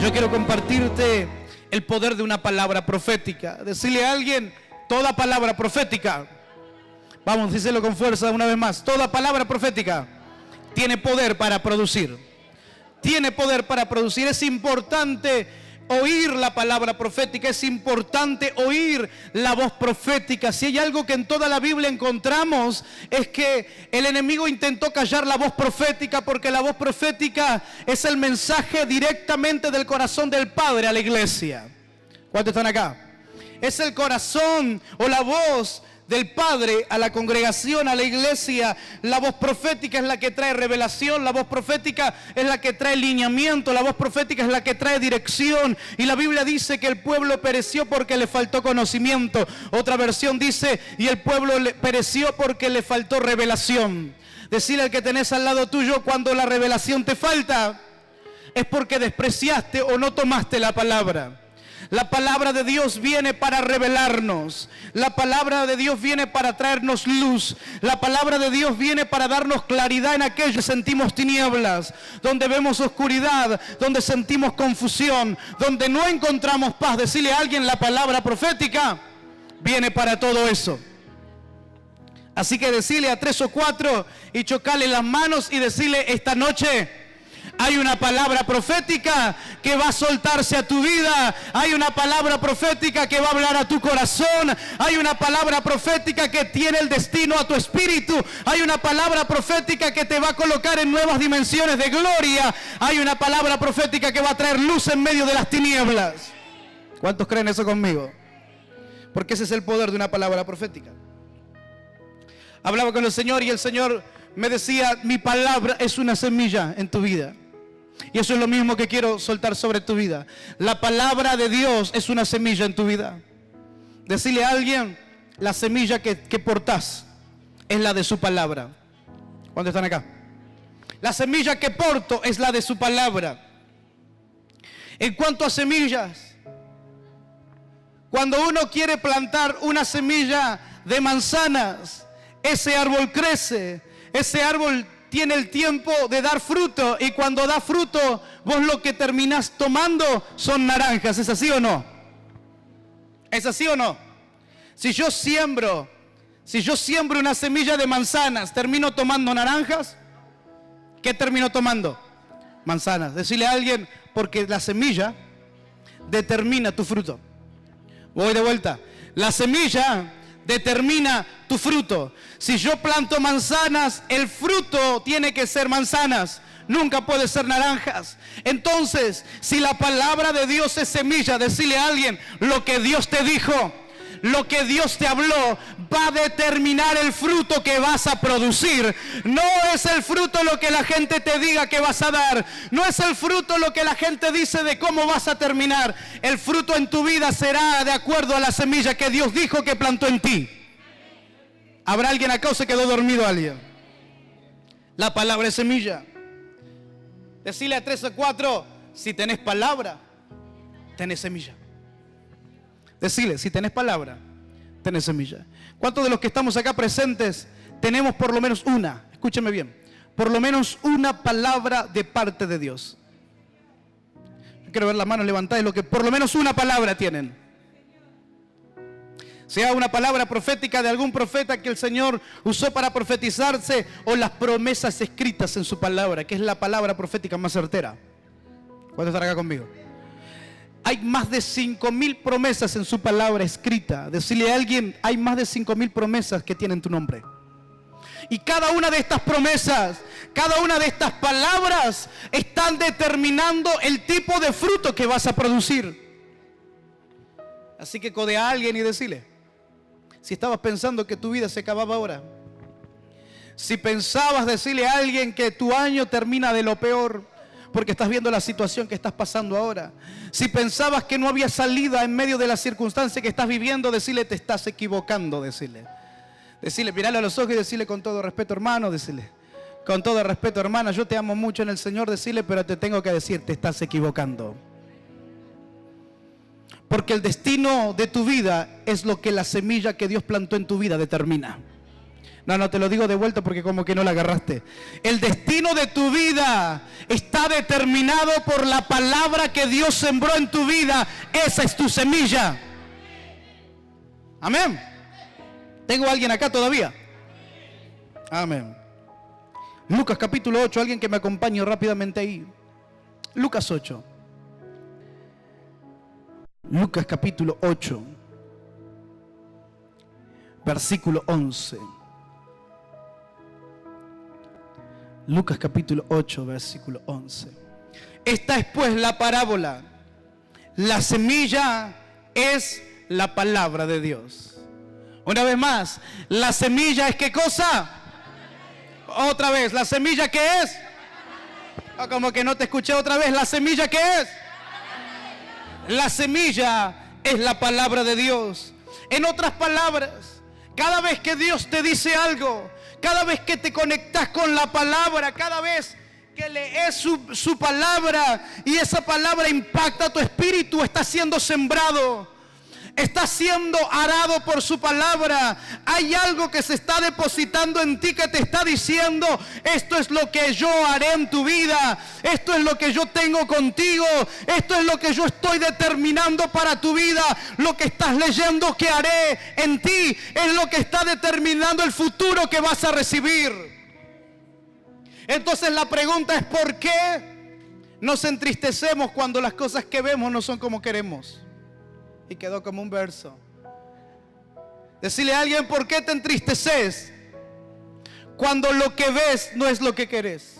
Yo quiero compartirte el poder de una palabra profética. Decirle a alguien, toda palabra profética, vamos, díselo con fuerza una vez más, toda palabra profética tiene poder para producir. Tiene poder para producir. Es importante oír la palabra profética, es importante oír la voz profética. Si hay algo que en toda la Biblia encontramos, es que el enemigo intentó callar la voz profética, porque la voz profética es el mensaje directamente del corazón del Padre a la iglesia. ¿Cuántos están acá? Es el corazón o la voz del Padre a la congregación, a la iglesia. La voz profética es la que trae revelación, la voz profética es la que trae lineamiento, la voz profética es la que trae dirección. Y la Biblia dice que el pueblo pereció porque le faltó conocimiento. Otra versión dice, y el pueblo pereció porque le faltó revelación. Decirle al que tenés al lado tuyo, cuando la revelación te falta, es porque despreciaste o no tomaste la palabra. La palabra de Dios viene para revelarnos. La palabra de Dios viene para traernos luz. La palabra de Dios viene para darnos claridad en aquello que sentimos tinieblas, donde vemos oscuridad, donde sentimos confusión, donde no encontramos paz. Decirle a alguien, la palabra profética viene para todo eso. Así que decirle a 3 o 4 y chocarle las manos y decirle, esta noche hay una palabra profética que va a soltarse a tu vida. Hay una palabra profética que va a hablar a tu corazón. Hay una palabra profética que tiene el destino a tu espíritu. Hay una palabra profética que te va a colocar en nuevas dimensiones de gloria. Hay una palabra profética que va a traer luz en medio de las tinieblas. ¿Cuántos creen eso conmigo? Porque ese es el poder de una palabra profética. Hablaba con el Señor y el Señor me decía, mi palabra es una semilla en tu vida. Y eso es lo mismo que quiero soltar sobre tu vida. La palabra de Dios es una semilla en tu vida. Decirle a alguien, la semilla que portás es la de su palabra. ¿Cuántos están acá? La semilla que porto es la de su palabra. En cuanto a semillas, cuando uno quiere plantar una semilla de manzanas, ese árbol crece, ese árbol tiene el tiempo de dar fruto, y cuando da fruto, vos lo que terminás tomando son naranjas. ¿Es así o no? ¿Es así o no? Si yo siembro una semilla de manzanas, ¿termino tomando naranjas? ¿Qué termino tomando? Manzanas. Decirle a alguien, porque la semilla determina tu fruto. Voy de vuelta. La semilla determina tu fruto. Si yo planto manzanas, el fruto tiene que ser manzanas, nunca puede ser naranjas. Entonces, si la palabra de Dios es semilla, decirle a alguien, lo que Dios te dijo, lo que Dios te habló, va a determinar el fruto que vas a producir. No es el fruto lo que la gente te diga que vas a dar. No es el fruto lo que la gente dice de cómo vas a terminar. El fruto en tu vida será de acuerdo a la semilla que Dios dijo que plantó en ti. ¿Habrá alguien acá o se quedó dormido alguien? La palabra es semilla. Decirle a 3 o 4, si tenés palabra, tenés semilla. Decirle, si tenés palabra, tenés semilla. ¿Cuántos de los que estamos acá presentes tenemos por lo menos una? Escúcheme bien. Por lo menos una palabra de parte de Dios. Yo quiero ver las manos levantadas, lo que por lo menos una palabra tienen. Sea una palabra profética de algún profeta que el Señor usó para profetizarse, o las promesas escritas en su palabra, que es la palabra profética más certera. ¿Cuántos están acá conmigo? Hay más de 5,000 promesas en su palabra escrita. Decirle a alguien, hay más de 5,000 promesas que tienen tu nombre. Y cada una de estas promesas, cada una de estas palabras están determinando el tipo de fruto que vas a producir. Así que codea a alguien y decirle, si estabas pensando que tu vida se acababa ahora, si pensabas decirle a alguien que tu año termina de lo peor, porque estás viendo la situación que estás pasando ahora, si pensabas que no había salida en medio de la circunstancia que estás viviendo, decirle, te estás equivocando. Decirle, mirale a los ojos y decirle, con todo respeto, hermano, decirle, con todo respeto, hermana, yo te amo mucho en el Señor, decirle, pero te tengo que decir, te estás equivocando. Porque el destino de tu vida es lo que la semilla que Dios plantó en tu vida determina. No, te lo digo de vuelta porque como que no la agarraste. El destino de tu vida está determinado por la palabra que Dios sembró en tu vida. Esa es tu semilla. Amén. ¿Tengo a alguien acá todavía? Amén. Lucas capítulo 8, alguien que me acompañe rápidamente ahí. Lucas 8. Lucas capítulo 8, versículo 11. Lucas capítulo 8, versículo 11. Esta es pues la parábola. La semilla es la palabra de Dios. Una vez más, la semilla es ¿qué cosa? Otra vez, ¿la semilla qué es? Oh, como que no te escuché otra vez. ¿La semilla qué es? La semilla es la palabra de Dios. En otras palabras, cada vez que Dios te dice algo, cada vez que te conectas con la palabra, cada vez que lees su palabra y esa palabra impacta tu espíritu, está siendo sembrado, está siendo arado por su palabra. Hay algo que se está depositando en ti que te está diciendo: esto es lo que yo haré en tu vida, esto es lo que yo tengo contigo, esto es lo que yo estoy determinando para tu vida. Lo que estás leyendo que haré en ti es lo que está determinando el futuro que vas a recibir. Entonces la pregunta es: ¿por qué nos entristecemos cuando las cosas que vemos no son como queremos? Y quedó como un verso. Decirle a alguien: ¿por qué te entristeces cuando lo que ves no es lo que querés?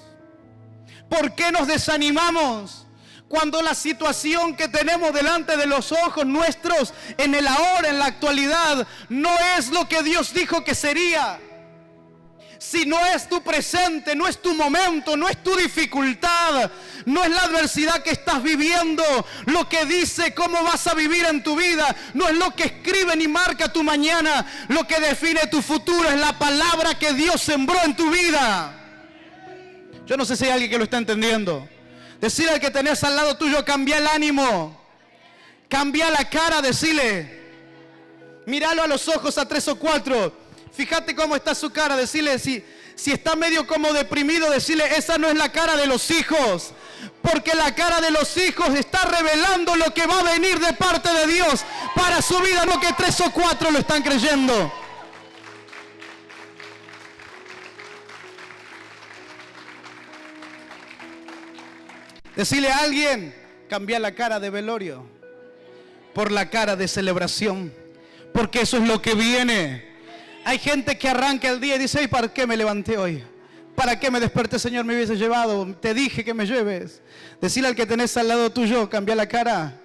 ¿Por qué nos desanimamos cuando la situación que tenemos delante de los ojos nuestros en el ahora, en la actualidad, no es lo que Dios dijo que sería? Si no es tu presente, no es tu momento, no es tu dificultad, no es la adversidad que estás viviendo lo que dice cómo vas a vivir en tu vida, no es lo que escribe ni marca tu mañana. Lo que define tu futuro es la palabra que Dios sembró en tu vida. Yo no sé si hay alguien que lo está entendiendo. Decirle al que tenés al lado tuyo: cambia el ánimo, cambia la cara. Decirle, míralo a los ojos a 3 o 4. Fíjate cómo está su cara. Decirle, si está medio como deprimido, decirle: esa no es la cara de los hijos, porque la cara de los hijos está revelando lo que va a venir de parte de Dios para su vida, no que 3 o 4 lo están creyendo. Decirle a alguien: cambia la cara de velorio por la cara de celebración, porque eso es lo que viene. Hay gente que arranca el día y dice: ¿y para qué me levanté hoy? ¿Para qué me desperté, Señor? Me hubiese llevado, te dije que me lleves. Decirle al que tenés al lado tuyo: cambia la cara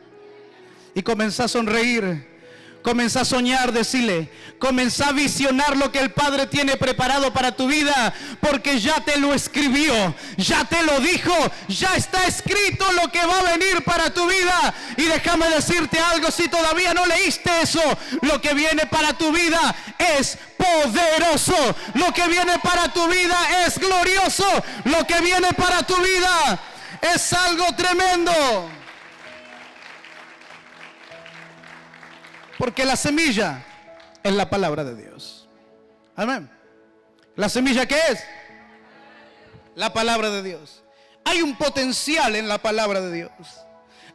y comenzá a sonreír. Comenzá a soñar. Decirle: comenzá a visionar lo que el Padre tiene preparado para tu vida, porque ya te lo escribió, ya te lo dijo, ya está escrito lo que va a venir para tu vida. Y déjame decirte algo: si todavía no leíste eso, lo que viene para tu vida es poderoso, lo que viene para tu vida es glorioso, lo que viene para tu vida es algo tremendo. Porque la semilla es la palabra de Dios. Amén. ¿La semilla qué es? La palabra de Dios. Hay un potencial en la palabra de Dios.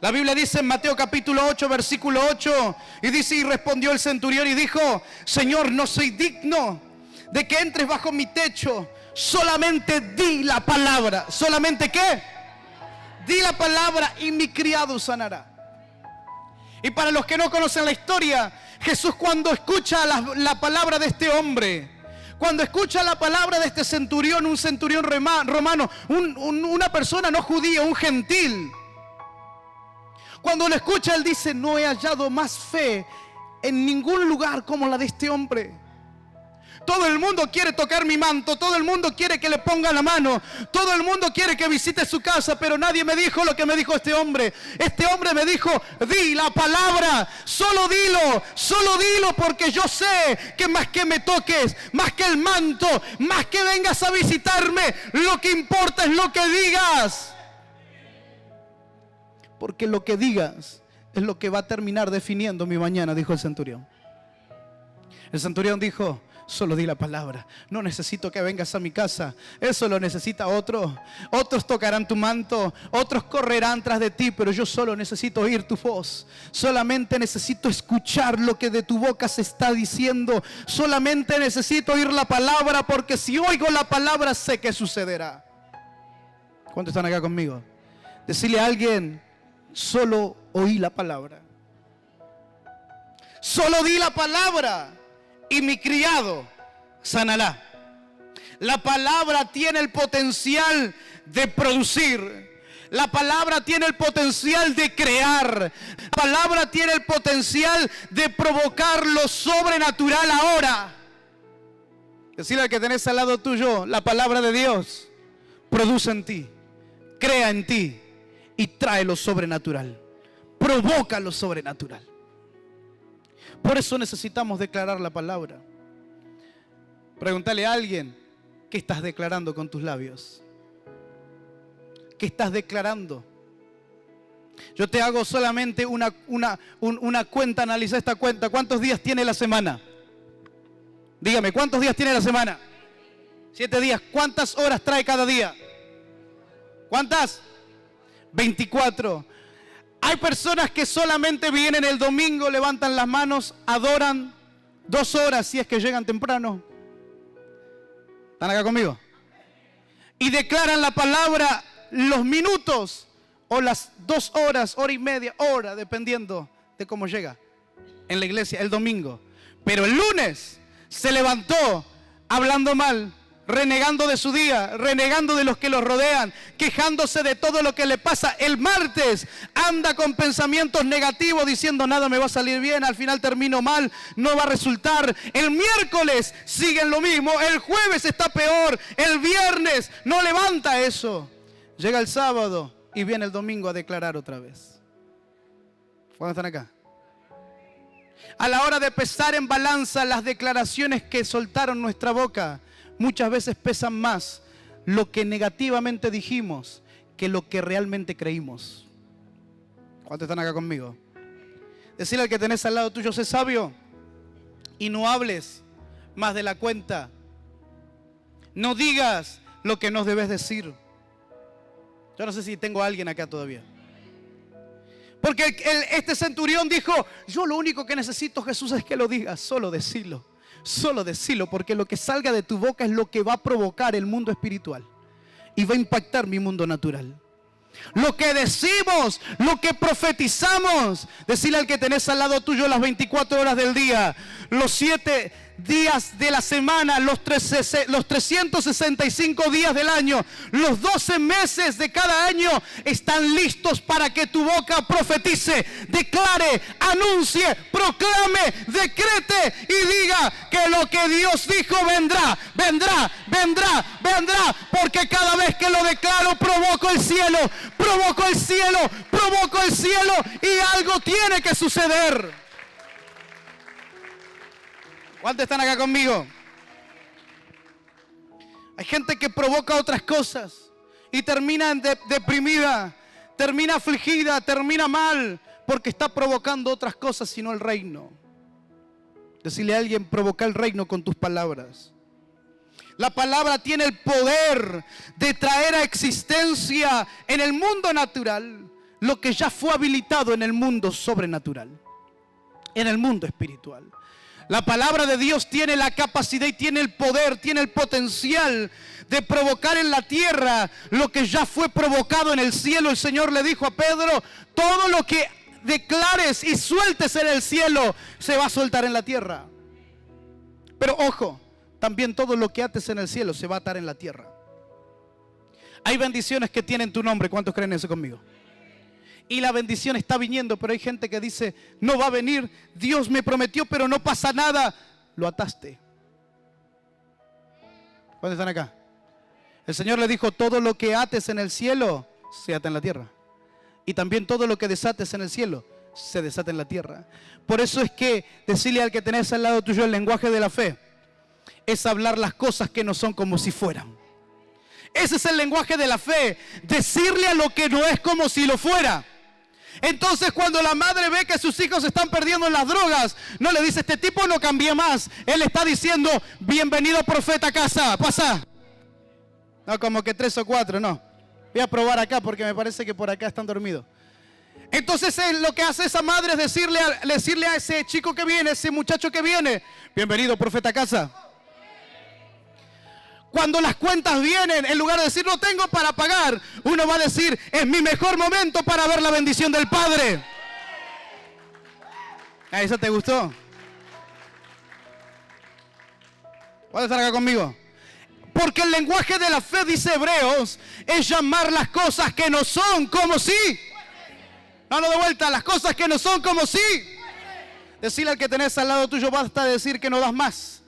La Biblia dice en Mateo capítulo 8, versículo 8, y dice: y respondió el centurión y dijo: Señor, no soy digno de que entres bajo mi techo, solamente di la palabra. ¿Solamente qué? Di la palabra y mi criado sanará. Y para los que no conocen la historia, Jesús, cuando escucha la palabra de este hombre, cuando escucha la palabra de este centurión, un centurión romano, una persona no judía, un gentil, cuando lo escucha, él dice: no he hallado más fe en ningún lugar como la de este hombre. Todo el mundo quiere tocar mi manto, todo el mundo quiere que le ponga la mano, todo el mundo quiere que visite su casa, pero nadie me dijo lo que me dijo este hombre. Este hombre me dijo: di la palabra, solo dilo, porque yo sé que más que me toques, más que el manto, más que vengas a visitarme, lo que importa es lo que digas. Porque lo que digas es lo que va a terminar definiendo mi mañana, dijo el centurión. El centurión dijo: Solo di la palabra. No necesito que vengas a mi casa. Eso lo necesita otro. Otros tocarán tu manto. Otros correrán tras de ti. Pero yo solo necesito oír tu voz. Solamente necesito escuchar lo que de tu boca se está diciendo. Solamente necesito oír la palabra. Porque si oigo la palabra sé que sucederá. ¿Cuántos están acá conmigo? Decirle a alguien: solo oí la palabra. Solo di la palabra y mi criado sanará. La palabra tiene el potencial de producir. La palabra tiene el potencial de crear. La palabra tiene el potencial de provocar lo sobrenatural ahora. Decirle al que tenés al lado tuyo: la palabra de Dios produce en ti, crea en ti y trae lo sobrenatural. Provoca lo sobrenatural. Por eso necesitamos declarar la palabra. Pregúntale a alguien: ¿qué estás declarando con tus labios? ¿Qué estás declarando? Yo te hago solamente una cuenta, analiza esta cuenta. ¿Cuántos días tiene la semana? Dígame, ¿cuántos días tiene la semana? 7 días. ¿Cuántas horas trae cada día? ¿Cuántas? 24. Hay personas que solamente vienen el domingo, levantan las manos, adoran 2 horas si es que llegan temprano. ¿Están acá conmigo? Y declaran la palabra los minutos o las 2 horas, hora y media, hora, dependiendo de cómo llega en la iglesia el domingo. Pero el lunes se levantó hablando mal, renegando de su día, renegando de los que los rodean, quejándose de todo lo que le pasa. El martes anda con pensamientos negativos, diciendo: nada me va a salir bien, al final termino mal, no va a resultar. El miércoles siguen lo mismo, el jueves está peor, el viernes no levanta eso. Llega el sábado y viene el domingo a declarar otra vez. ¿Cuándo están acá? A la hora de pesar en balanza las declaraciones que soltaron nuestra boca, muchas veces pesan más lo que negativamente dijimos que lo que realmente creímos. ¿Cuántos están acá conmigo? Decirle al que tenés al lado tuyo: sé sabio y no hables más de la cuenta. No digas lo que no debes decir. Yo no sé si tengo a alguien acá todavía. Porque este centurión dijo: yo lo único que necesito, Jesús, es que lo digas. Solo decilo. Solo decilo, porque lo que salga de tu boca es lo que va a provocar el mundo espiritual y va a impactar mi mundo natural. Lo que decimos, lo que profetizamos. Decirle al que tenés al lado tuyo las 24 horas del día, los 7 días de la semana, los 365 días del año, los 12 meses de cada año están listos para que tu boca profetice, declare, anuncie, proclame, decrete y diga que lo que Dios dijo vendrá, vendrá, vendrá, vendrá, porque cada vez que lo declaro provoco el cielo, provoco el cielo, provoco el cielo y algo tiene que suceder. ¿Cuántos están acá conmigo? Hay gente que provoca otras cosas y termina deprimida, termina afligida, termina mal, porque está provocando otras cosas sino el reino. Decirle a alguien: provoca el reino con tus palabras. La palabra tiene el poder de traer a existencia en el mundo natural lo que ya fue habilitado en el mundo sobrenatural, en el mundo espiritual. La palabra de Dios tiene la capacidad y tiene el poder, tiene el potencial de provocar en la tierra lo que ya fue provocado en el cielo. El Señor le dijo a Pedro: todo lo que declares y sueltes en el cielo se va a soltar en la tierra. Pero ojo, también todo lo que ates en el cielo se va a atar en la tierra. Hay bendiciones que tienen tu nombre. ¿Cuántos creen eso conmigo? Y la bendición está viniendo, pero hay gente que dice: no va a venir, Dios me prometió, pero no pasa nada. Lo ataste. ¿Cuántos están acá? El Señor le dijo: todo lo que ates en el cielo se ata en la tierra, y también todo lo que desates en el cielo se desata en la tierra. Por eso es que decirle al que tenés al lado tuyo: el lenguaje de la fe es hablar las cosas que no son como si fueran. Ese es el lenguaje de la fe, decirle a lo que no es como si lo fuera. Entonces cuando la madre ve que sus hijos se están perdiendo en las drogas, no le dice, este tipo no cambia más. Él está diciendo, bienvenido profeta a casa, pasa. No, como que 3 o 4, no. Voy a probar acá porque me parece que por acá están dormidos. Entonces lo que hace esa madre es decirle a ese chico que viene, ese muchacho que viene, bienvenido profeta a casa. Cuando las cuentas vienen, en lugar de decir no tengo para pagar, uno va a decir es mi mejor momento para ver la bendición del Padre. ¿A eso te gustó? ¿Puedes estar acá conmigo? Porque el lenguaje de la fe, dice Hebreos, es llamar las cosas que no son como sí. No, de vuelta, las cosas que no son como sí. Decirle al que tenés al lado tuyo, basta de decir que no das más.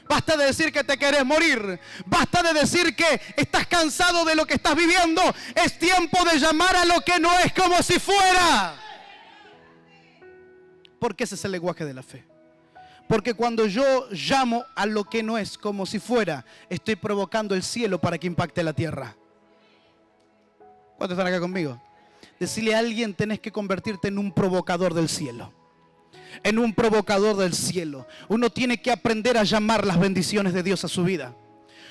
Basta de decir que te querés morir. Basta de decir que estás cansado de lo que estás viviendo. Es tiempo de llamar a lo que no es como si fuera. Porque ese es el lenguaje de la fe. Porque cuando yo llamo a lo que no es como si fuera, estoy provocando el cielo para que impacte la tierra. ¿Cuántos están acá conmigo? Decirle a alguien, tenés que convertirte en un provocador del cielo. En un provocador del cielo. Uno tiene que aprender a llamar las bendiciones de Dios a su vida.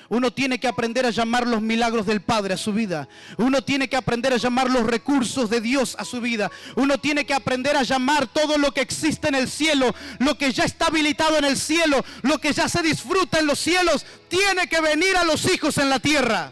Uno tiene que aprender a llamar los milagros del Padre a su vida. Uno tiene que aprender a llamar los recursos de Dios a su vida. Uno tiene que aprender a llamar todo lo que existe en el cielo, lo que ya está habilitado en el cielo, lo que ya se disfruta en los cielos, tiene que venir a los hijos en la tierra.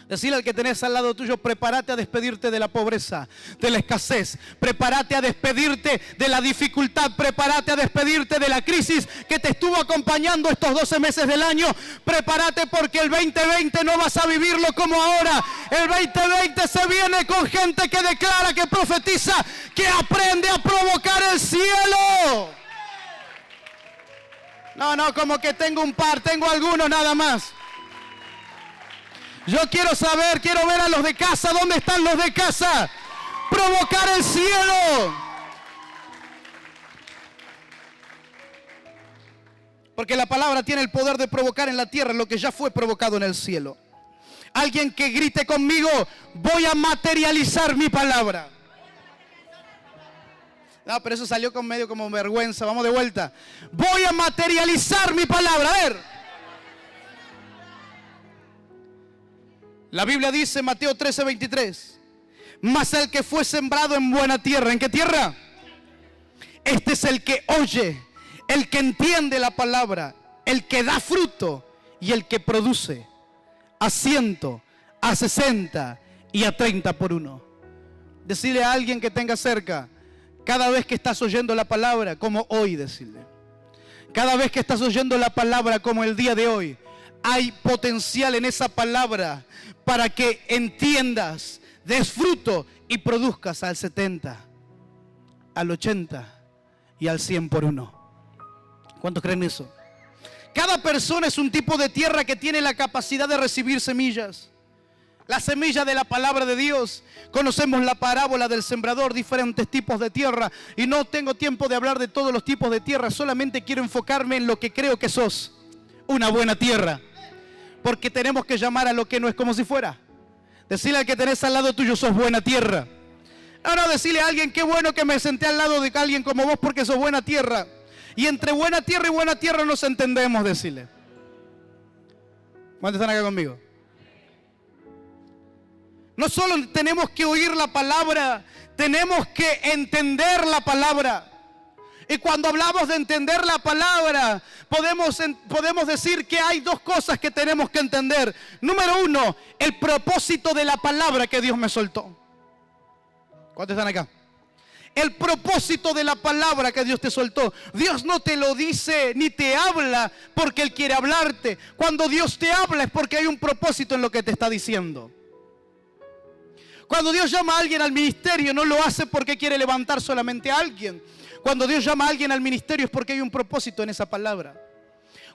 Decirle al que tenés al lado tuyo, prepárate a despedirte de la pobreza, de la escasez. Prepárate a despedirte de la dificultad. Prepárate a despedirte de la crisis que te estuvo acompañando estos 12 meses del año. Prepárate porque el 2020 no vas a vivirlo como ahora. El 2020 se viene con gente que declara, que profetiza, que aprende a provocar el cielo. No, como que tengo un par, tengo algunos nada más. Yo quiero saber, quiero ver a los de casa. ¿Dónde están los de casa? Provocar el cielo. Porque la palabra tiene el poder de provocar en la tierra lo que ya fue provocado en el cielo. Alguien que grite conmigo, voy a materializar mi palabra. No, pero eso salió con medio como vergüenza. Vamos de vuelta. Voy a materializar mi palabra. A ver. La Biblia dice, Mateo 13:23, mas el que fue sembrado en buena tierra, ¿en qué tierra? Este es el que oye, el que entiende la palabra, el que da fruto y el que produce a 100, a 60 y a 30 por uno. Decirle a alguien que tenga cerca, cada vez que estás oyendo la palabra, como hoy, decirle, cada vez que estás oyendo la palabra como el día de hoy, hay potencial en esa palabra para que entiendas, des fruto y produzcas al 70, al 80 y al 100 por uno. ¿Cuántos creen eso? Cada persona es un tipo de tierra que tiene la capacidad de recibir semillas. La semilla de la palabra de Dios. Conocemos la parábola del sembrador, diferentes tipos de tierra. Y no tengo tiempo de hablar de todos los tipos de tierra. Solamente quiero enfocarme en lo que creo que sos. Una buena tierra. Porque tenemos que llamar a lo que no es como si fuera. Decirle al que tenés al lado tuyo, sos buena tierra. No, decirle a alguien, qué bueno que me senté al lado de alguien como vos porque sos buena tierra. Y entre buena tierra y buena tierra nos entendemos, decirle. ¿Cuántos están acá conmigo? No solo tenemos que oír la palabra, tenemos que entender la palabra. Y cuando hablamos de entender la palabra, podemos decir que hay dos cosas que tenemos que entender. Número uno, el propósito de la palabra que Dios me soltó. ¿Cuántos están acá? El propósito de la palabra que Dios te soltó. Dios no te lo dice ni te habla porque Él quiere hablarte. Cuando Dios te habla es porque hay un propósito en lo que te está diciendo. Cuando Dios llama a alguien al ministerio, no lo hace porque quiere levantar solamente a alguien. Cuando Dios llama a alguien al ministerio es porque hay un propósito en esa palabra.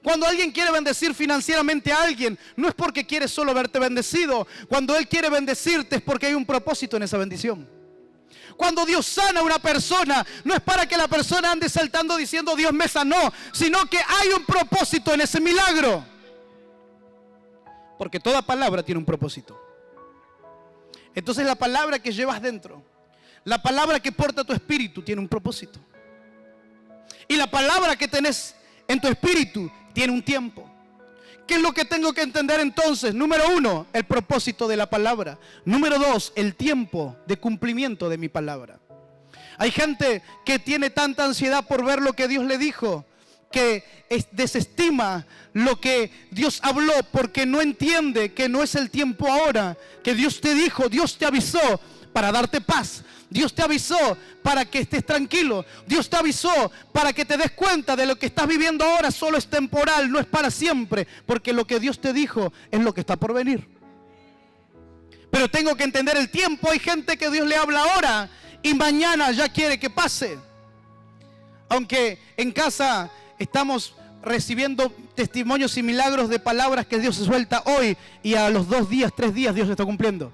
Cuando alguien quiere bendecir financieramente a alguien, no es porque quiere solo verte bendecido. Cuando Él quiere bendecirte es porque hay un propósito en esa bendición. Cuando Dios sana a una persona, no es para que la persona ande saltando diciendo Dios me sanó, sino que hay un propósito en ese milagro. Porque toda palabra tiene un propósito. Entonces la palabra que llevas dentro, La palabra que porta tu espíritu tiene un propósito. Y la palabra que tenés en tu espíritu tiene un tiempo. ¿Qué es lo que tengo que entender entonces? Número 1, el propósito de la palabra. Número 2, el tiempo de cumplimiento de mi palabra. Hay gente que tiene tanta ansiedad por ver lo que Dios le dijo, que desestima lo que Dios habló porque no entiende que no es el tiempo ahora, que Dios te dijo, Dios te avisó para darte paz. Dios te avisó para que estés tranquilo. Dios te avisó para que te des cuenta de lo que estás viviendo ahora solo es temporal, no es para siempre, porque lo que Dios te dijo es lo que está por venir. Pero tengo que entender el tiempo. Hay gente que Dios le habla ahora y mañana ya quiere que pase. Aunque en casa estamos recibiendo testimonios y milagros de palabras que Dios se suelta hoy y a los 2 días, 3 días Dios está cumpliendo.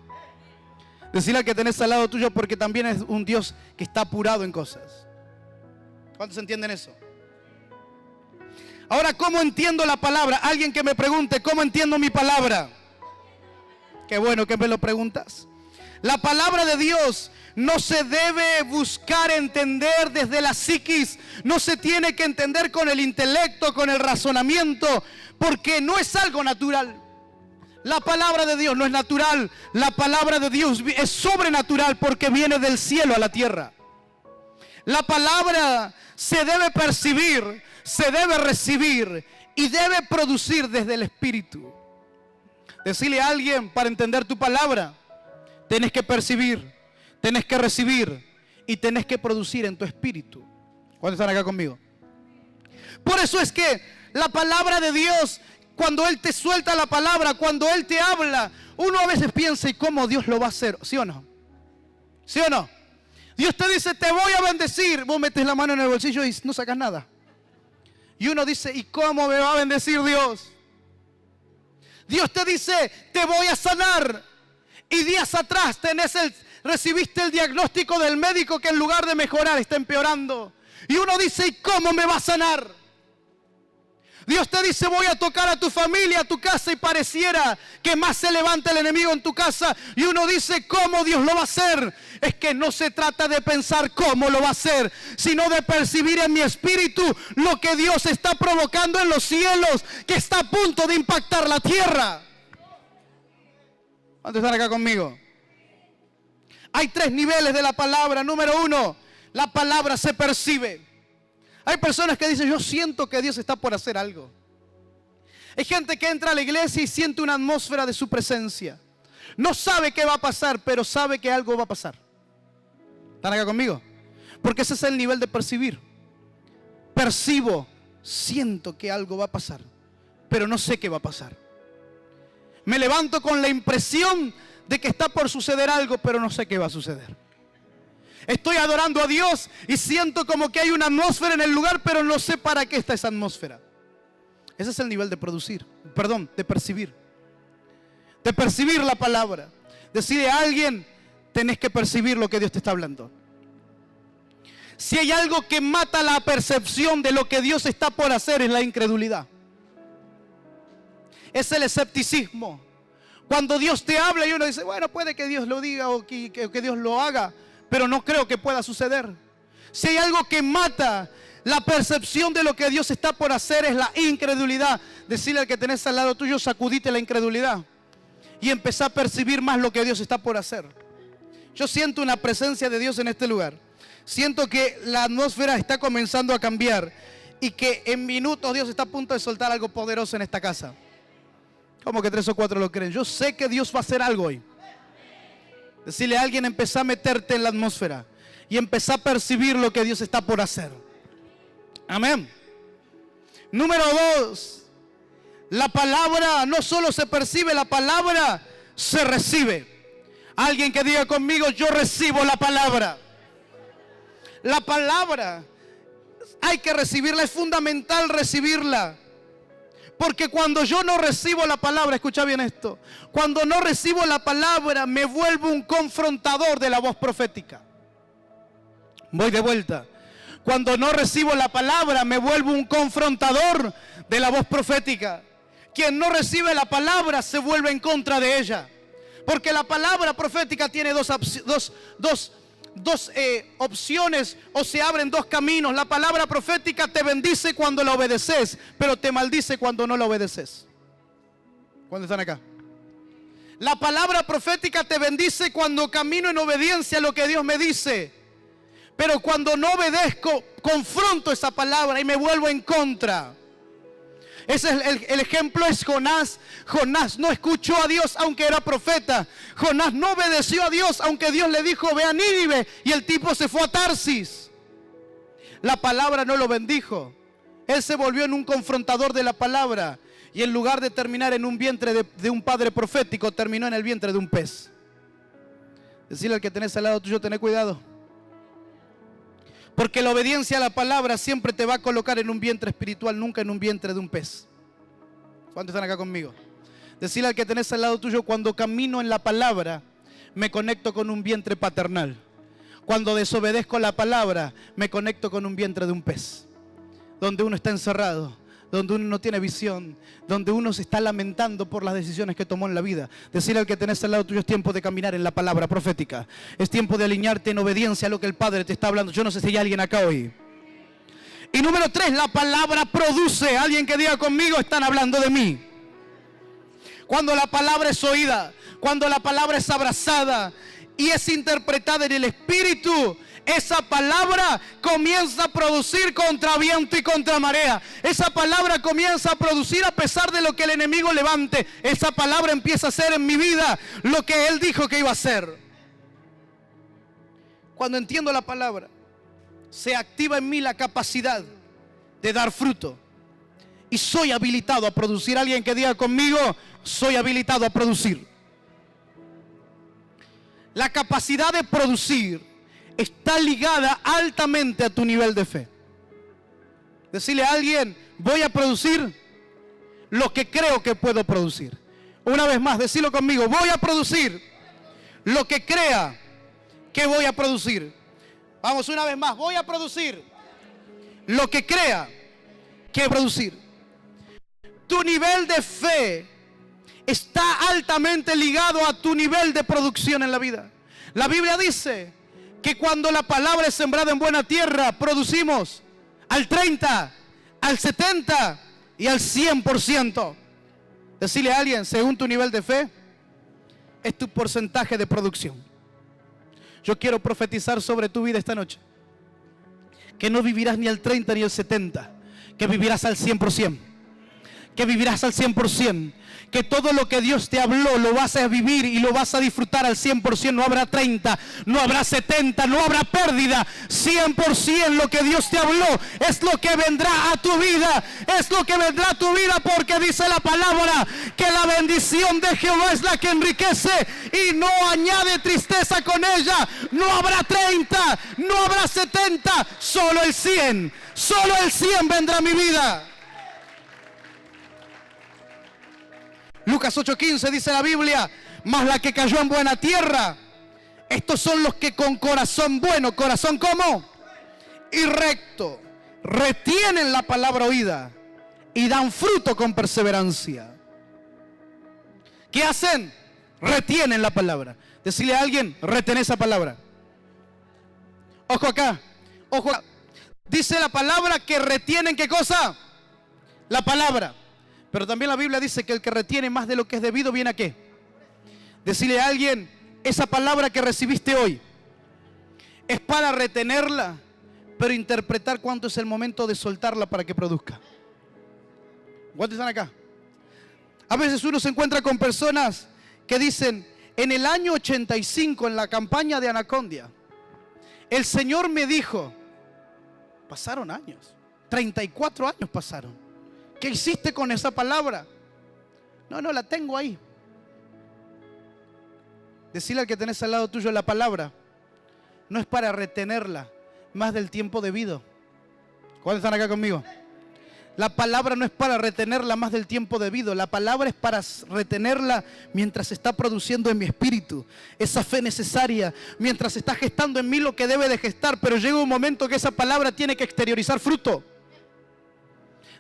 Decirle al que tenés al lado tuyo, porque también es un Dios que está apurado en cosas. ¿Cuántos entienden eso? Ahora, ¿cómo entiendo la palabra? Alguien que me pregunte, ¿cómo entiendo mi palabra? Qué bueno que me lo preguntas. La palabra de Dios no se debe buscar entender desde la psiquis, no se tiene que entender con el intelecto, con el razonamiento, porque no es algo natural. La palabra de Dios no es natural, la palabra de Dios es sobrenatural porque viene del cielo a la tierra. La palabra se debe percibir, se debe recibir y debe producir desde el espíritu. Decirle a alguien, para entender tu palabra, tenés que percibir, tenés que recibir y tenés que producir en tu espíritu. ¿Cuántos están acá conmigo? Por eso es que la palabra de Dios, cuando Él te suelta la palabra, cuando Él te habla, uno a veces piensa, ¿y cómo Dios lo va a hacer? ¿Sí o no? ¿Sí o no? Dios te dice, te voy a bendecir. Vos metes la mano en el bolsillo y no sacas nada. Y uno dice, ¿y cómo me va a bendecir Dios? Dios te dice, te voy a sanar. Y días atrás recibiste el diagnóstico del médico que en lugar de mejorar está empeorando. Y uno dice, ¿y cómo me va a sanar? Dios te dice, voy a tocar a tu familia, a tu casa, y pareciera que más se levanta el enemigo en tu casa. Y uno dice, ¿cómo Dios lo va a hacer? Es que no se trata de pensar cómo lo va a hacer, sino de percibir en mi espíritu lo que Dios está provocando en los cielos, que está a punto de impactar la tierra. ¿Cuántos están acá conmigo? Hay 3 niveles de la palabra. Número 1, la palabra se percibe. Hay personas que dicen, yo siento que Dios está por hacer algo. Hay gente que entra a la iglesia y siente una atmósfera de su presencia. No sabe qué va a pasar, pero sabe que algo va a pasar. ¿Están acá conmigo? Porque ese es el nivel de percibir. Percibo, siento que algo va a pasar, pero no sé qué va a pasar. Me levanto con la impresión de que está por suceder algo, pero no sé qué va a suceder. Estoy adorando a Dios y siento como que hay una atmósfera en el lugar, pero no sé para qué está esa atmósfera. Ese es el nivel de de percibir. De percibir la palabra. Decide a alguien, tenés que percibir lo que Dios te está hablando. Si hay algo que mata la percepción de lo que Dios está por hacer, es la incredulidad. Es el escepticismo. Cuando Dios te habla y uno dice, bueno, puede que Dios lo diga o que Dios lo haga, pero no creo que pueda suceder. Si hay algo que mata la percepción de lo que Dios está por hacer, es la incredulidad. Decirle al que tenés al lado tuyo, sacudite la incredulidad y empezá a percibir más lo que Dios está por hacer. Yo siento una presencia de Dios en este lugar. Siento que la atmósfera está comenzando a cambiar y que en minutos Dios está a punto de soltar algo poderoso en esta casa. Como que 3 o 4 lo creen. Yo sé que Dios va a hacer algo hoy. Decirle a alguien, empezá a meterte en la atmósfera y empezá a percibir lo que Dios está por hacer. Amén. Número 2, la palabra no solo se percibe, la palabra se recibe. Alguien que diga conmigo, yo recibo la palabra. La palabra hay que recibirla, es fundamental recibirla. Porque cuando yo no recibo la palabra, escucha bien esto, cuando no recibo la palabra me vuelvo un confrontador de la voz profética. Voy de vuelta. Cuando no recibo la palabra me vuelvo un confrontador de la voz profética. Quien no recibe la palabra se vuelve en contra de ella. Porque la palabra profética tiene dos opciones o se abren dos caminos. La palabra profética te bendice cuando la obedeces, pero te maldice cuando no la obedeces. ¿Cuándo están acá? La palabra profética te bendice cuando camino en obediencia a lo que Dios me dice, pero cuando no obedezco, confronto esa palabra y me vuelvo en contra. Ese es el ejemplo es Jonás. Jonás no escuchó a Dios aunque era profeta. Jonás no obedeció a Dios aunque Dios le dijo ve a Nínive, y el tipo se fue a Tarsis. La palabra no lo bendijo. Él se volvió en un confrontador de la palabra, y en lugar de terminar en un vientre de un padre profético, terminó en el vientre de un pez. Decirle al que tenés al lado tuyo, tené cuidado, porque la obediencia a la palabra siempre te va a colocar en un vientre espiritual, nunca en un vientre de un pez. ¿Cuántos están acá conmigo? Decirle al que tenés al lado tuyo, cuando camino en la palabra, me conecto con un vientre paternal. Cuando desobedezco la palabra, me conecto con un vientre de un pez, donde uno está encerrado, donde uno no tiene visión, donde uno se está lamentando por las decisiones que tomó en la vida. Decirle al que tenés al lado tuyo, es tiempo de caminar en la palabra profética. Es tiempo de alinearte en obediencia a lo que el Padre te está hablando. Yo no sé si hay alguien acá hoy. Y número 3, la palabra produce. Alguien que diga conmigo, están hablando de mí. Cuando la palabra es oída, cuando la palabra es abrazada y es interpretada en el Espíritu, esa palabra comienza a producir contra viento y contra marea. Esa palabra comienza a producir a pesar de lo que el enemigo levante. Esa palabra empieza a hacer en mi vida lo que Él dijo que iba a hacer. Cuando entiendo la palabra, se activa en mí la capacidad de dar fruto. Y soy habilitado a producir. Alguien que diga conmigo, soy habilitado a producir. La capacidad de producir está ligada altamente a tu nivel de fe. Decirle a alguien, voy a producir lo que creo que puedo producir. Una vez más, decirlo conmigo, voy a producir lo que crea que voy a producir. Vamos, una vez más, voy a producir lo que crea que producir. Tu nivel de fe está altamente ligado a tu nivel de producción en la vida. La Biblia dice que cuando la palabra es sembrada en buena tierra, producimos al 30, al 70 y al 100%. Decirle a alguien, según tu nivel de fe, es tu porcentaje de producción. Yo quiero profetizar sobre tu vida esta noche, que no vivirás ni al 30 ni al 70, que vivirás al 100%, que vivirás al 100%. Que todo lo que Dios te habló lo vas a vivir y lo vas a disfrutar al 100%. No habrá 30, no habrá 70, no habrá pérdida. 100% lo que Dios te habló es lo que vendrá a tu vida. Es lo que vendrá a tu vida, porque dice la palabra que la bendición de Jehová es la que enriquece y no añade tristeza con ella. No habrá 30, no habrá 70, solo el 100. Solo el 100 vendrá a mi vida. Lucas 8:15 dice la Biblia, mas la que cayó en buena tierra, estos son los que con corazón bueno, corazón ¿cómo? Y recto, retienen la palabra oída y dan fruto con perseverancia. ¿Qué hacen? Retienen la palabra. Decirle a alguien, retén esa palabra. Ojo acá, ojo acá. Dice la palabra que retienen, ¿qué cosa? La palabra. Pero también la Biblia dice que el que retiene más de lo que es debido, ¿viene a qué? Decirle a alguien, esa palabra que recibiste hoy es para retenerla, pero interpretar cuánto es el momento de soltarla para que produzca. ¿Cuántos están acá? A veces uno se encuentra con personas que dicen, en el año 85, en la campaña de Anacondia, el Señor me dijo, pasaron años, 34 años pasaron. ¿Qué hiciste con esa palabra? No, la tengo ahí. Decirle al que tenés al lado tuyo, la palabra no es para retenerla más del tiempo debido. ¿Cuántos están acá conmigo? La palabra no es para retenerla más del tiempo debido. La palabra es para retenerla mientras está produciendo en mi espíritu esa fe necesaria, mientras está gestando en mí lo que debe de gestar. Pero llega un momento que esa palabra tiene que exteriorizar fruto.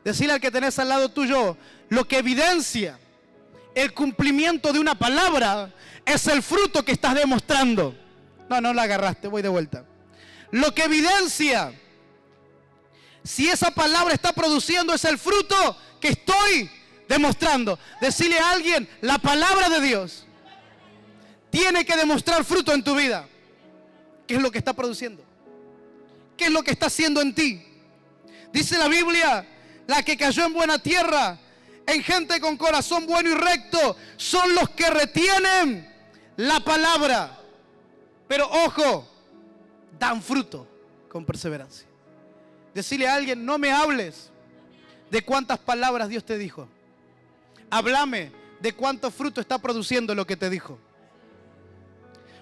Decirle al que tenés al lado tuyo, lo que evidencia el cumplimiento de una palabra es el fruto que estás demostrando. No, no la agarraste, voy de vuelta. Lo que evidencia si esa palabra está produciendo es el fruto que estoy demostrando. Decirle a alguien, la palabra de Dios tiene que demostrar fruto en tu vida. ¿Qué es lo que está produciendo? ¿Qué es lo que está haciendo en ti? Dice la Biblia, la que cayó en buena tierra, en gente con corazón bueno y recto, son los que retienen la palabra. Pero ojo, dan fruto con perseverancia. Decirle a alguien, no me hables de cuántas palabras Dios te dijo. Háblame de cuánto fruto está produciendo lo que te dijo.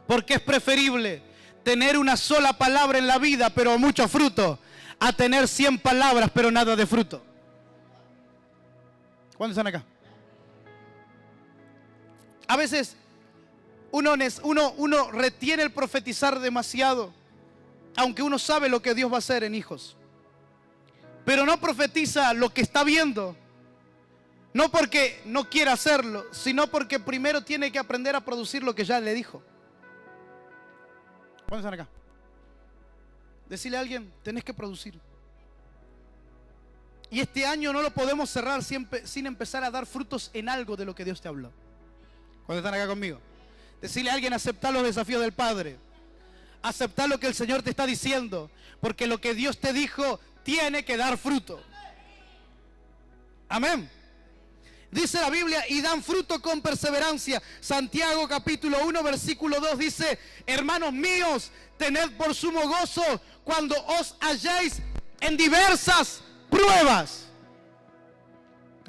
Porque es preferible tener una sola palabra en la vida, pero mucho fruto, a tener 100 palabras, pero nada de fruto. ¿Cuántos están acá? A veces uno retiene el profetizar demasiado, aunque uno sabe lo que Dios va a hacer en hijos. Pero no profetiza lo que está viendo. No porque no quiera hacerlo, sino porque primero tiene que aprender a producir lo que ya le dijo. ¿Cuántos están acá? Decirle a alguien, tenés que producir. Y este año no lo podemos cerrar sin empezar a dar frutos en algo de lo que Dios te habló. ¿Cuántos están acá conmigo? Decirle a alguien, aceptar los desafíos del Padre. Aceptar lo que el Señor te está diciendo. Porque lo que Dios te dijo tiene que dar fruto. Amén. Dice la Biblia, y dan fruto con perseverancia. Santiago capítulo 1 versículo 2 dice, hermanos míos, tened por sumo gozo cuando os halléis en diversas pruebas.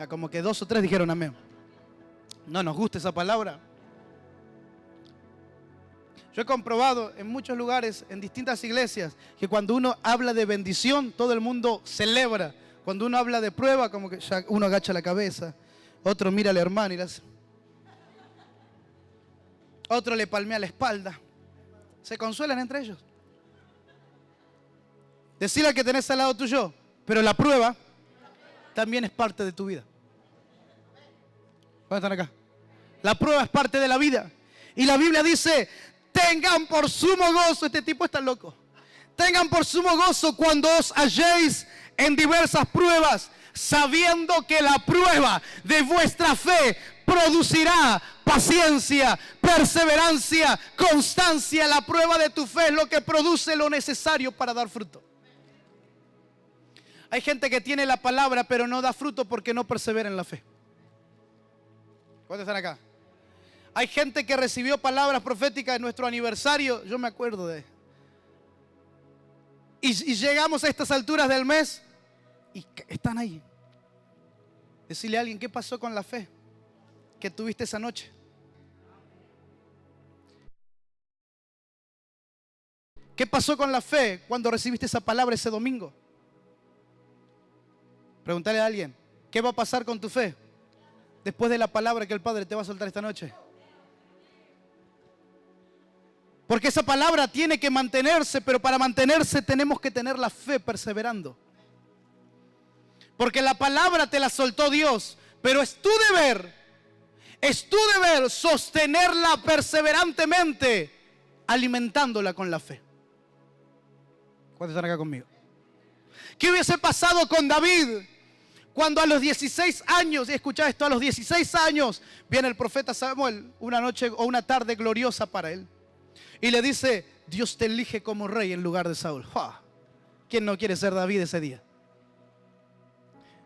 Como que 2 o 3 dijeron amén. No nos gusta esa palabra. Yo he comprobado en muchos lugares, en distintas iglesias, que cuando uno habla de bendición, todo el mundo celebra. Cuando uno habla de prueba, como que ya uno agacha la cabeza. Otro mira al hermano y le hace. Otro le palmea la espalda. Se consuelan entre ellos. Decirle al que tenés al lado tuyo, pero la prueba también es parte de tu vida. ¿Dónde están acá? La prueba es parte de la vida. Y la Biblia dice, tengan por sumo gozo, este tipo está loco. Tengan por sumo gozo cuando os halléis en diversas pruebas, sabiendo que la prueba de vuestra fe producirá paciencia, perseverancia, constancia. La prueba de tu fe es lo que produce lo necesario para dar fruto. Hay gente que tiene la palabra pero no da fruto porque no persevera en la fe. ¿Cuántos están acá? Hay gente que recibió palabras proféticas en nuestro aniversario, yo me acuerdo de. Y llegamos a estas alturas del mes y están ahí. Decirle a alguien, ¿qué pasó con la fe que tuviste esa noche? ¿Qué pasó con la fe cuando recibiste esa palabra ese domingo? Pregúntale a alguien, ¿qué va a pasar con tu fe después de la palabra que el Padre te va a soltar esta noche? Porque esa palabra tiene que mantenerse, pero para mantenerse tenemos que tener la fe perseverando. Porque la palabra te la soltó Dios, pero es tu deber sostenerla perseverantemente, alimentándola con la fe. ¿Cuántos están acá conmigo? ¿Qué hubiese pasado con David cuando a los 16 años, y escucha esto, a los 16 años viene el profeta Samuel, una noche o una tarde gloriosa para él, y le dice, Dios te elige como rey en lugar de Saúl? ¡Ja! ¿Quién no quiere ser David ese día?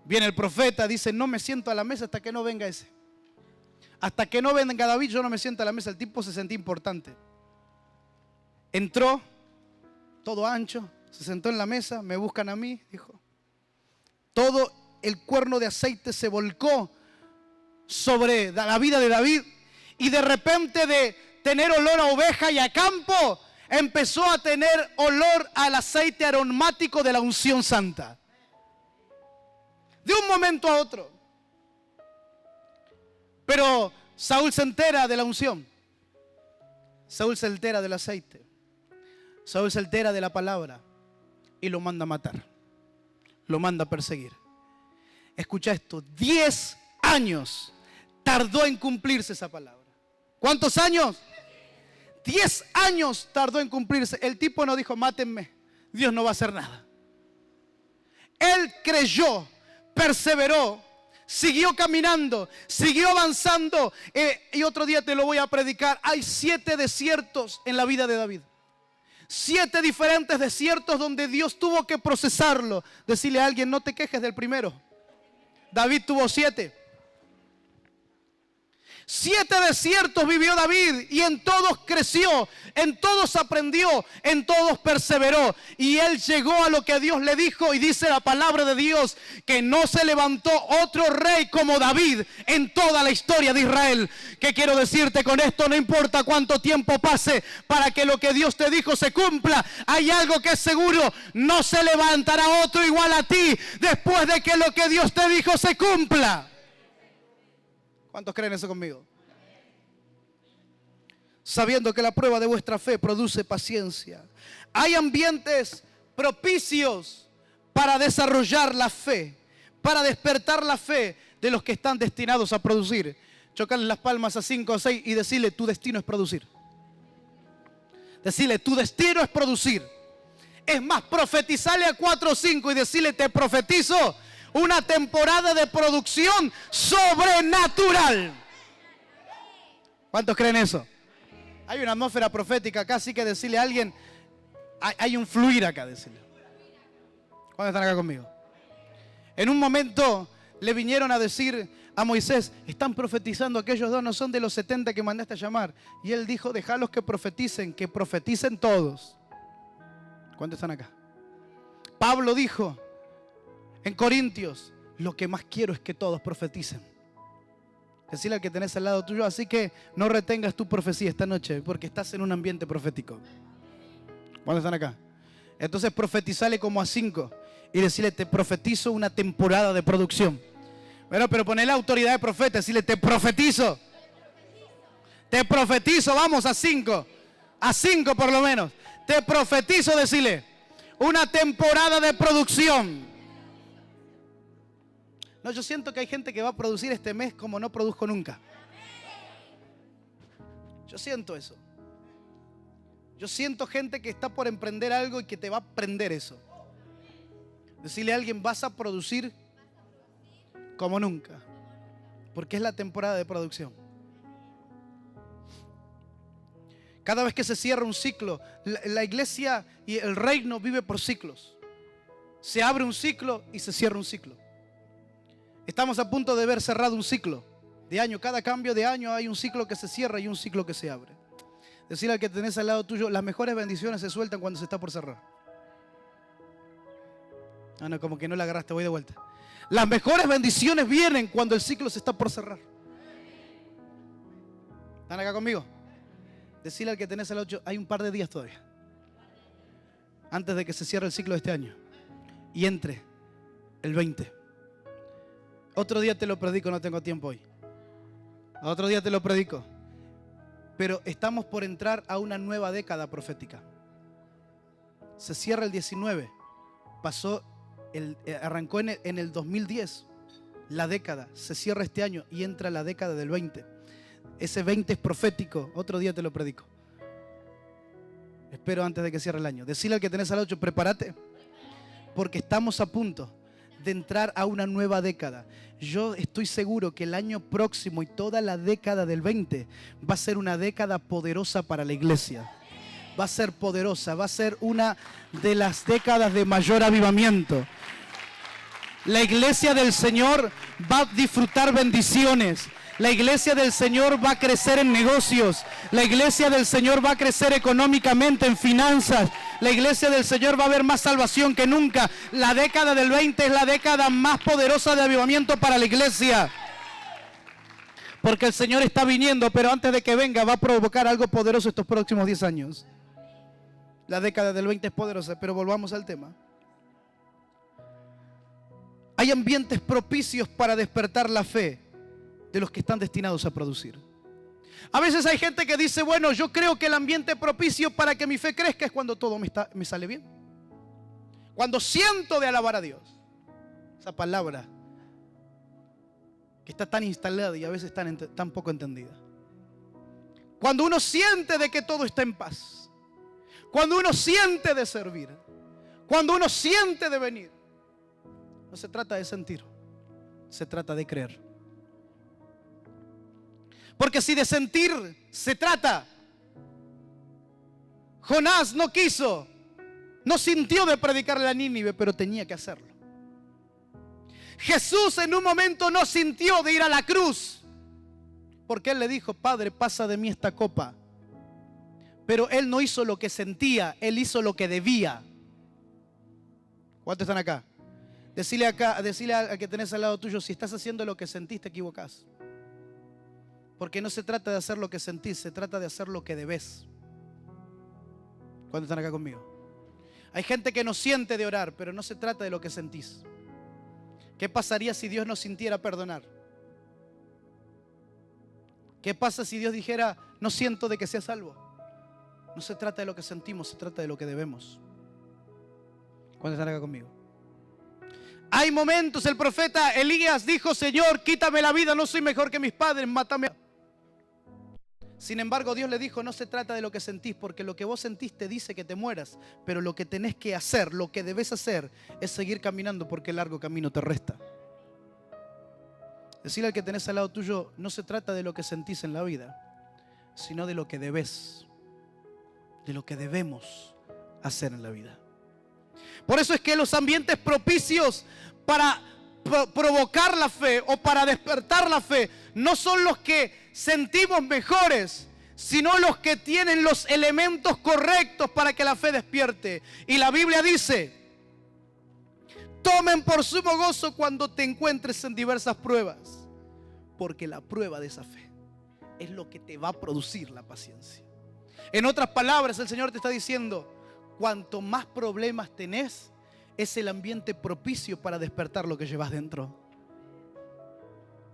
Viene el profeta, dice, no me siento a la mesa hasta que no venga ese. Hasta que no venga David, yo no me siento a la mesa. El tipo se sentía importante. Entró, todo ancho, se sentó en la mesa, me buscan a mí, dijo. Todo el cuerno de aceite se volcó sobre la vida de David y de repente de tener olor a oveja y a campo, empezó a tener olor al aceite aromático de la unción santa. De un momento a otro. Pero Saúl se entera de la unción. Saúl se entera del aceite. Saúl se entera de la palabra y lo manda a matar. Lo manda a perseguir. Escucha esto, 10 años tardó en cumplirse esa palabra. ¿Cuántos años? 10 años tardó en cumplirse. El tipo no dijo, mátenme, Dios no va a hacer nada. Él creyó, perseveró, siguió caminando, siguió avanzando. Y otro día te lo voy a predicar. Hay 7 desiertos en la vida de David. 7 diferentes desiertos donde Dios tuvo que procesarlo. Decirle a alguien, no te quejes del primero. David tuvo 7. 7 desiertos vivió David y en todos creció, en todos aprendió, en todos perseveró. Y él llegó a lo que Dios le dijo, y dice la palabra de Dios que no se levantó otro rey como David en toda la historia de Israel. ¿Qué quiero decirte con esto? No importa cuánto tiempo pase para que lo que Dios te dijo se cumpla. Hay algo que es seguro, no se levantará otro igual a ti después de que lo que Dios te dijo se cumpla. ¿Cuántos creen eso conmigo? Sabiendo que la prueba de vuestra fe produce paciencia. Hay ambientes propicios para desarrollar la fe, para despertar la fe de los que están destinados a producir. Chocarle las palmas a 5 o 6 y decirle, tu destino es producir. Decirle, tu destino es producir. Es más, profetizarle a 4 o 5 y decirle, te profetizo una temporada de producción sobrenatural. ¿Cuántos creen eso? Hay una atmósfera profética acá, así que decirle a alguien, hay un fluir acá, decirle. ¿Cuántos están acá conmigo? En un momento le vinieron a decir a Moisés, están profetizando, aquellos 2 no son de los 70 que mandaste a llamar. Y él dijo, déjalos que profeticen todos. ¿Cuántos están acá? Pablo dijo en Corintios, lo que más quiero es que todos profeticen. Decirle al que tenés al lado tuyo, así que no retengas tu profecía esta noche, porque estás en un ambiente profético. ¿Cuántos están acá? Entonces profetizale como a 5 y decirle, te profetizo una temporada de producción. Bueno, pero poné la autoridad de profeta, decirle, te profetizo. Te profetizo, vamos a 5. A 5 por lo menos. Te profetizo, decirle, una temporada de producción. No, yo siento que hay gente que va a producir este mes como no produjo nunca. Yo siento eso. Yo siento gente que está por emprender algo y que te va a aprender eso. Decirle a alguien, vas a producir como nunca. Porque es la temporada de producción. Cada vez que se cierra un ciclo, la iglesia y el reino vive por ciclos. Se abre un ciclo y se cierra un ciclo. Estamos a punto de ver cerrado un ciclo de año. Cada cambio de año hay un ciclo que se cierra y un ciclo que se abre. Decirle al que tenés al lado tuyo, las mejores bendiciones se sueltan cuando se está por cerrar. Ah, no, como que no la agarraste, voy de vuelta. Las mejores bendiciones vienen cuando el ciclo se está por cerrar. ¿Están acá conmigo? Decirle al que tenés al lado tuyo, hay un par de días todavía antes de que se cierre el ciclo de este año y entre el 20. Otro día te lo predico, no tengo tiempo hoy. Otro día te lo predico. Pero estamos por entrar a una nueva década profética. Se cierra el 19. Arrancó en el 2010. La década. Se cierra este año y entra la década del 20. Ese 20 es profético. Otro día te lo predico. Espero antes de que cierre el año. Decirle al que tenés al 8, prepárate. Porque estamos a punto de entrar a una nueva década. Yo estoy seguro que el año próximo y toda la década del 20 va a ser una década poderosa para la iglesia. Va a ser poderosa, va a ser una de las décadas de mayor avivamiento. La iglesia del Señor va a disfrutar bendiciones. La iglesia del Señor va a crecer en negocios. La iglesia del Señor va a crecer económicamente, en finanzas. La iglesia del Señor va a haber más salvación que nunca. La década del 20 es la década más poderosa de avivamiento para la iglesia. Porque el Señor está viniendo, pero antes de que venga va a provocar algo poderoso estos próximos 10 años. La década del 20 es poderosa, pero volvamos al tema. Hay ambientes propicios para despertar la fe de los que están destinados a producir. A veces hay gente que dice, bueno, yo creo que el ambiente propicio para que mi fe crezca es cuando todo me sale bien. Cuando siento de alabar a Dios. Esa palabra que está tan instalada y a veces tan poco entendida. Cuando uno siente de que todo está en paz. Cuando uno siente de servir. Cuando uno siente de venir. No se trata de sentir. Se trata de creer. Porque si de sentir se trata, Jonás no quiso, no sintió de predicarle a Nínive, pero tenía que hacerlo. Jesús en un momento no sintió de ir a la cruz, porque Él le dijo: Padre, pasa de mí esta copa. Pero Él no hizo lo que sentía, Él hizo lo que debía. ¿Cuántos están acá? Decile al que tenés al lado tuyo: si estás haciendo lo que sentís, te equivocás. Porque no se trata de hacer lo que sentís, se trata de hacer lo que debes. ¿Cuántos están acá conmigo? Hay gente que no siente de orar, pero no se trata de lo que sentís. ¿Qué pasaría si Dios no sintiera perdonar? ¿Qué pasa si Dios dijera: no siento de que sea salvo? No se trata de lo que sentimos, se trata de lo que debemos. ¿Cuántos están acá conmigo? Hay momentos, el profeta Elías dijo: Señor, quítame la vida, no soy mejor que mis padres, mátame. Sin embargo, Dios le dijo: no se trata de lo que sentís, porque lo que vos sentís te dice que te mueras, pero lo que tenés que hacer, lo que debes hacer, es seguir caminando, porque el largo camino te resta. Decirle al que tenés al lado tuyo: no se trata de lo que sentís en la vida, sino de lo que debes, de lo que debemos hacer en la vida. Por eso es que los ambientes propicios para provocar la fe o para despertar la fe no son los que sentimos mejores, sino los que tienen los elementos correctos para que la fe despierte. Y la Biblia dice: tomen por sumo gozo cuando te encuentres en diversas pruebas, porque la prueba de esa fe es lo que te va a producir la paciencia. En otras palabras, el Señor te está diciendo: cuanto más problemas tenés, es el ambiente propicio para despertar lo que llevas dentro.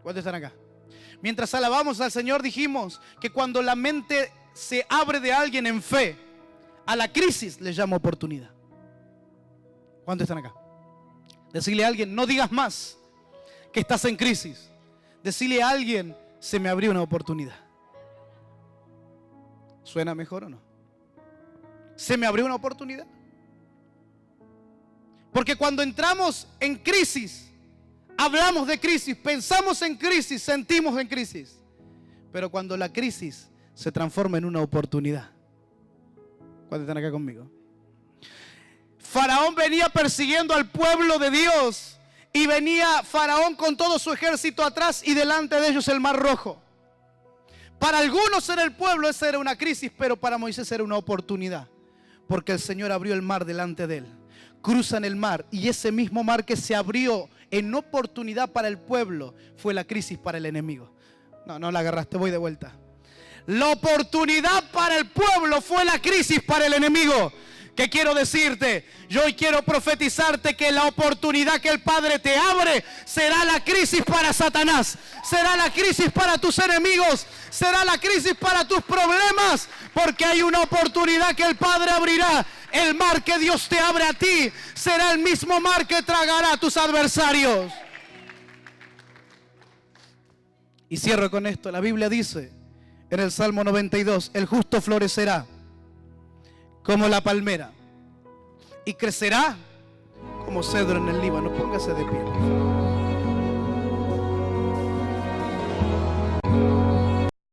¿Cuántos están acá? Mientras alabamos al Señor, dijimos que cuando la mente se abre de alguien en fe, a la crisis le llama oportunidad. ¿Cuántos están acá? Decirle a alguien: no digas más que estás en crisis. Decirle a alguien: se me abrió una oportunidad. ¿Suena mejor o no? Se me abrió una oportunidad. Porque cuando entramos en crisis, hablamos de crisis, pensamos en crisis, sentimos en crisis. Pero cuando la crisis se transforma en una oportunidad. ¿Cuántos están acá conmigo? Faraón venía persiguiendo al pueblo de Dios, y venía Faraón con todo su ejército atrás, y delante de ellos el Mar Rojo. Para algunos en el pueblo esa era una crisis, pero para Moisés era una oportunidad, porque el Señor abrió el mar delante de él. Cruzan el mar, y ese mismo mar que se abrió en oportunidad para el pueblo fue la crisis para el enemigo. No la agarraste, voy de vuelta. La oportunidad para el pueblo fue la crisis para el enemigo. ¿Qué quiero decirte? Yo hoy quiero profetizarte que la oportunidad que el Padre te abre será la crisis para Satanás, será la crisis para tus enemigos, será la crisis para tus problemas, porque hay una oportunidad que el Padre abrirá. El mar que Dios te abre a ti será el mismo mar que tragará a tus adversarios. Y cierro con esto. La Biblia dice en el Salmo 92: el justo florecerá como la palmera y crecerá como cedro en el Líbano. Póngase de pie.